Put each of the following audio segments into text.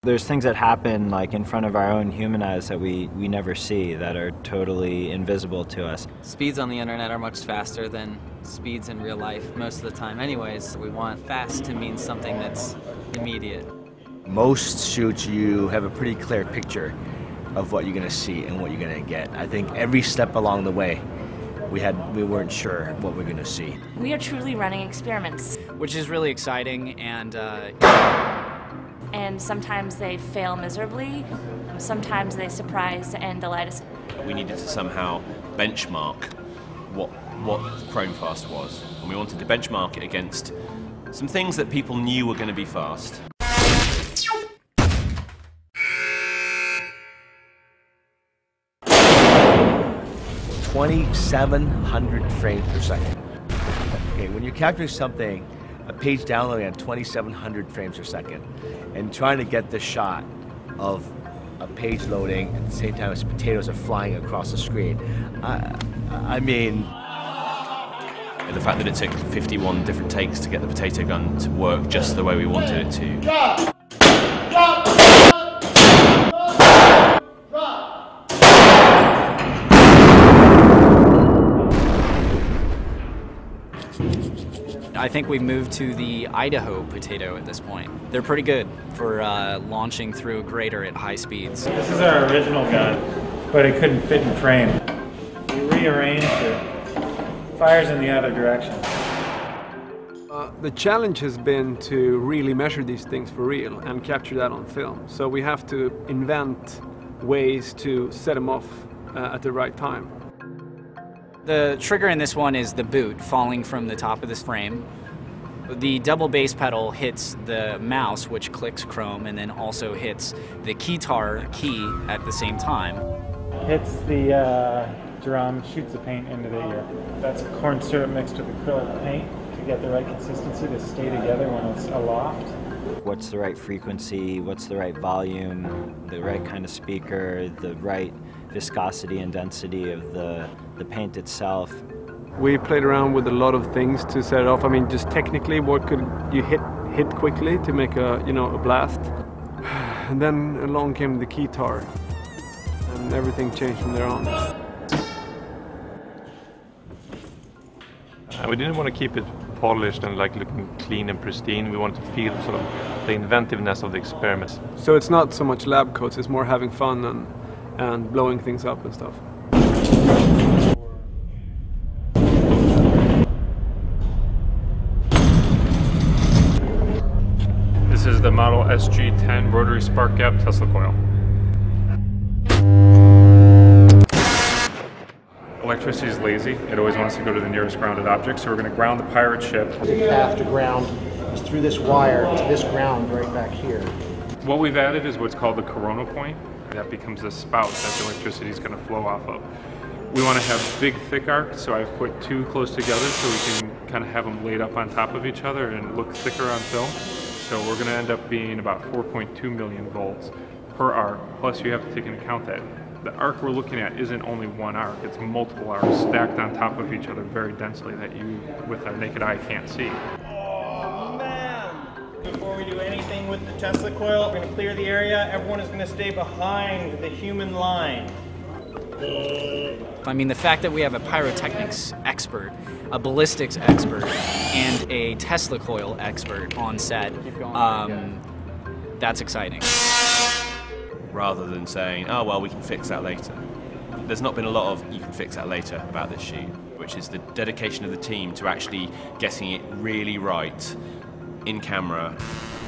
There's things that happen like in front of our own human eyes that we never see, that are totally invisible to us. Speeds on the internet are much faster than speeds in real life most of the time anyways. We want fast to mean something that's immediate. Most shoots you have a pretty clear picture of what you're going to see and what you're going to get. I think every step along the way we weren't sure what we're going to see. We are truly running experiments. Which is really exciting, and sometimes they fail miserably, sometimes they surprise and delight us. We needed to somehow benchmark what Chrome fast was, and we wanted to benchmark it against some things that people knew were going to be fast. 2,700 frames per second. Okay, when you're capturing something, a page downloading at 2,700 frames per second, and trying to get the shot of a page loading at the same time as potatoes are flying across the screen, I mean... The fact that it took 51 different takes to get the potato gun to work just the way we wanted it to. I think we've moved to the Idaho potato at this point. They're pretty good for launching through a grater at high speeds. This is our original gun, but it couldn't fit in frame. We rearranged it. Fires in the other direction. The challenge has been to really measure these things for real and capture that on film. So we have to invent ways to set them off at the right time. The trigger in this one is the boot falling from the top of this frame. The double bass pedal hits the mouse, which clicks Chrome, and then also hits the keytar key at the same time. Hits the drum, shoots the paint into the ear. That's corn syrup mixed with acrylic paint to get the right consistency to stay together when it's aloft. What's the right frequency, what's the right volume, the right kind of speaker, the right viscosity and density of the paint itself. We played around with a lot of things to set it off. I mean, just technically, what could you hit quickly to make a blast? And then along came the keytar, and everything changed from there on. We didn't want to keep it polished and like looking clean and pristine. We wanted to feel sort of the inventiveness of the experiments. So it's not so much lab coats, it's more having fun and blowing things up and stuff. This is the Model SG10 rotary spark gap Tesla coil. Electricity is lazy. It always wants to go to the nearest grounded object, so we're going to ground the pirate ship. The path to ground is through this wire to this ground right back here. What we've added is what's called the corona point. That becomes the spout that the electricity is going to flow off of. We want to have big, thick arcs, so I've put two close together so we can kind of have them laid up on top of each other and look thicker on film. So we're going to end up being about 4.2 million volts per arc, plus you have to take into account that the arc we're looking at isn't only one arc, it's multiple arcs stacked on top of each other very densely that you, with a naked eye, can't see. Oh man! Before we do anything with the Tesla coil, we're going to clear the area. Everyone is going to stay behind the human line. I mean, the fact that we have a pyrotechnics expert, a ballistics expert, and a Tesla coil expert on set, that's exciting. Rather than saying, oh well, we can fix that later. There's not been a lot of you can fix that later about this shoot, which is the dedication of the team to actually getting it really right in camera,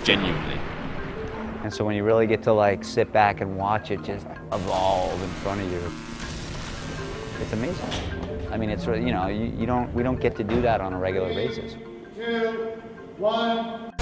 genuinely. And so when you really get to like sit back and watch it just evolve in front of you, it's amazing. I mean, it's, we don't get to do that on a regular basis. 3, 2, 1.